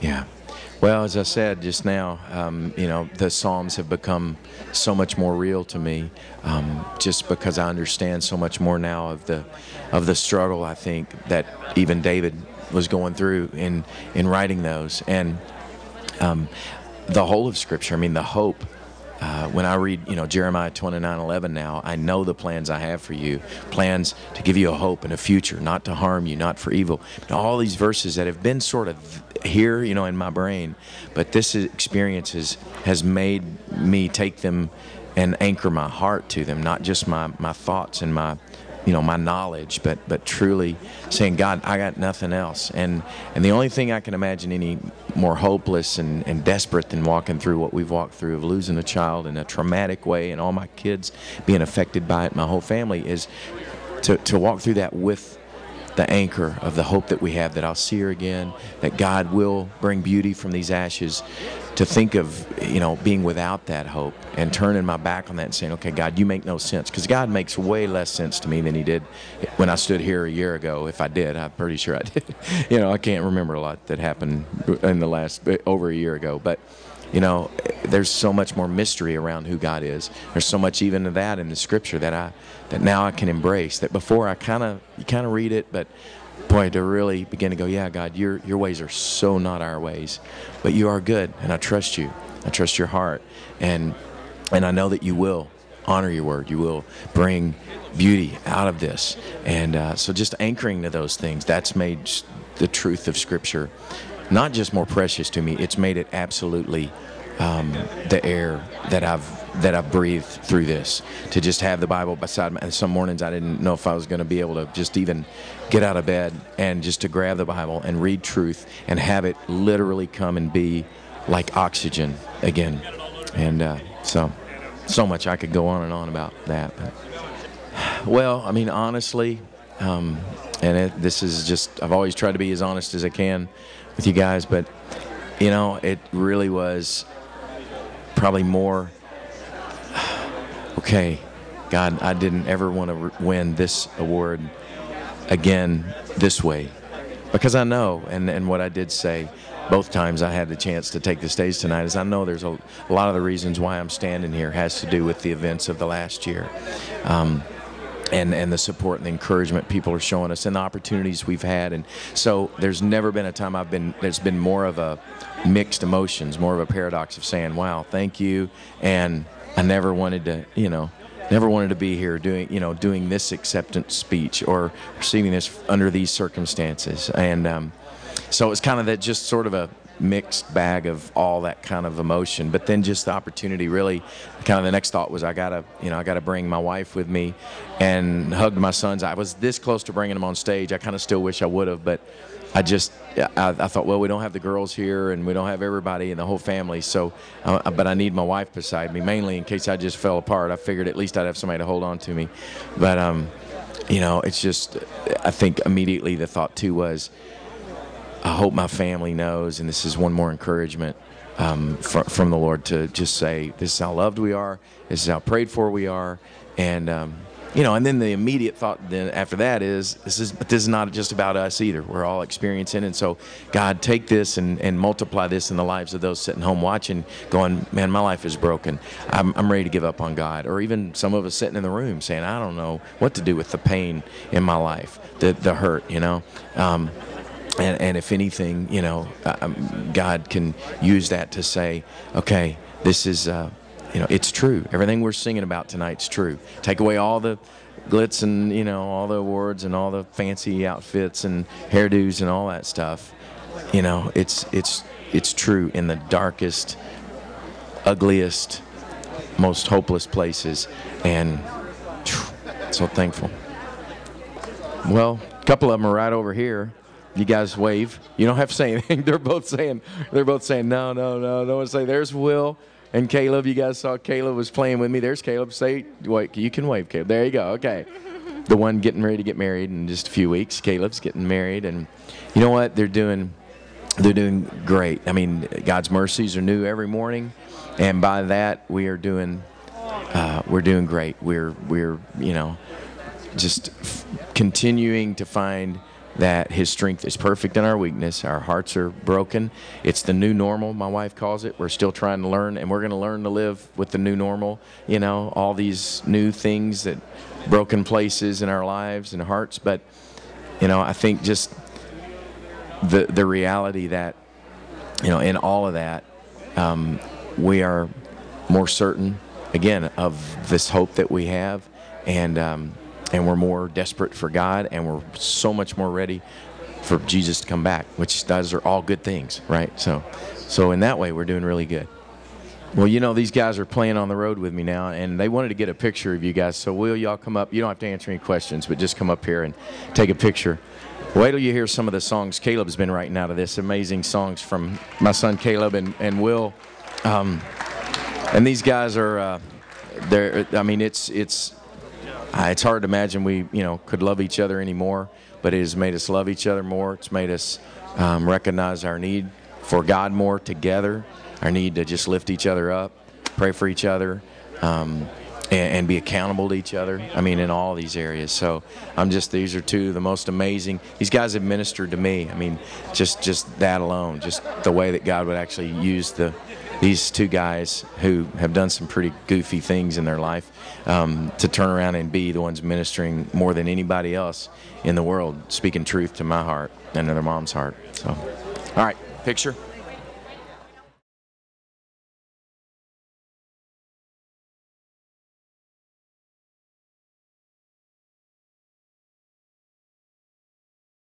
Yeah. Well, as I said just now, the Psalms have become so much more real to me, just because I understand so much more now of the struggle. I think that even David was going through in writing those, and the whole of Scripture. I mean, the hope. When I read, Jeremiah 29:11 now, I know the plans I have for you, plans to give you a hope and a future, not to harm you, not for evil. And all these verses that have been sort of here, in my brain, but this experience has made me take them and anchor my heart to them, not just my thoughts and my knowledge, but truly saying, God, I got nothing else. And the only thing I can imagine any more hopeless and desperate than walking through what we've walked through, of losing a child in a traumatic way and all my kids being affected by it, my whole family, is to walk through that with the anchor of the hope that we have, that I'll see her again, that God will bring beauty from these ashes. To think of, being without that hope and turning my back on that and saying, okay, God, you make no sense. Because God makes way less sense to me than he did when I stood here a year ago. If I did, I'm pretty sure I did. I can't remember a lot that happened in the last, over a year ago. But, there's so much more mystery around who God is. There's so much even of that in the Scripture that now I can embrace. That before you kind of read it, but boy, to really begin to go, yeah, God, your ways are so not our ways, but you are good, and I trust you. I trust your heart, and I know that you will honor your word. You will bring beauty out of this, and so just anchoring to those things, that's made the truth of Scripture not just more precious to me. It's made it absolutely the air that I've breathed through this. To just have the Bible beside me. Some mornings I didn't know if I was going to be able to just even get out of bed, and just to grab the Bible and read truth and have it literally come and be like oxygen again. And so much I could go on and on about that. But, well, I mean, honestly, this is just, I've always tried to be as honest as I can with you guys, but it really was probably more, okay, God, I didn't ever want to win this award again this way, because I know, and what I did say both times I had the chance to take the stage tonight, is I know there's a lot of the reasons why I'm standing here has to do with the events of the last year. And the support and the encouragement people are showing us, and the opportunities we've had. And so there's never been a time there's been more of a mixed emotions, more of a paradox of saying, wow, thank you. And I never wanted to be here doing this acceptance speech or receiving this under these circumstances. And so it's kind of that, just sort of a mixed bag of all that kind of emotion. But then just the opportunity, really, kind of the next thought was, I gotta bring my wife with me, and hugged my sons. I was this close to bringing them on stage. I kind of still wish I would have, but I thought, well, we don't have the girls here, and we don't have everybody and the whole family, so but I need my wife beside me, mainly in case I just fell apart. I figured at least I'd have somebody to hold on to me. But it's just, I think immediately the thought too was, I hope my family knows, and this is one more encouragement from the Lord, to just say, this is how loved we are, this is how prayed for we are. And and then the immediate thought then after that is, this is not just about us either. We're all experiencing it. And so, God, take this and multiply this in the lives of those sitting home watching, going, man, my life is broken. I'm ready to give up on God. Or even some of us sitting in the room saying, I don't know what to do with the pain in my life, the hurt, And if anything, God can use that to say, okay, this is, it's true. Everything we're singing about tonight's true. Take away all the glitz and, all the awards and all the fancy outfits and hairdos and all that stuff. It's true in the darkest, ugliest, most hopeless places. And so thankful. Well, a couple of them are right over here. You guys wave. You don't have to say anything. They're both saying no. No one say. There's Will and Caleb. You guys saw Caleb was playing with me. There's Caleb. Say, wait, you can wave, Caleb. There you go. Okay. The one getting ready to get married in just a few weeks. Caleb's getting married, and you know what? They're doing great. I mean, God's mercies are new every morning, and by that we are doing great. We're just continuing to find that His strength is perfect in our weakness. Our hearts are broken. It's the new normal, my wife calls it. We're still trying to learn, and we're going to learn to live with the new normal. You know, all these new things, that broken places in our lives and hearts. But, you know, I think just the reality that, you know, in all of that, we are more certain, again, of this hope that we have, and we're more desperate for God, and we're so much more ready for Jesus to come back, which those are all good things, right? So in that way, we're doing really good. Well, you know, these guys are playing on the road with me now, and they wanted to get a picture of you guys. So will y'all come up? You don't have to answer any questions, but just come up here and take a picture. Wait till you hear some of the songs Caleb's been writing out of this. Amazing songs from my son Caleb and Will. And these guys are, I mean, it's hard to imagine we, you know, could love each other anymore, but it has made us love each other more. It's made us recognize our need for God more together, our need to just lift each other up, pray for each other, and be accountable to each other. I mean, in all these areas. So these are two of the most amazing. These guys have ministered to me. I mean, just that alone, just the way that God would actually use these two guys who have done some pretty goofy things in their life to turn around and be the ones ministering more than anybody else in the world, speaking truth to my heart and to their mom's heart. So, all right, picture.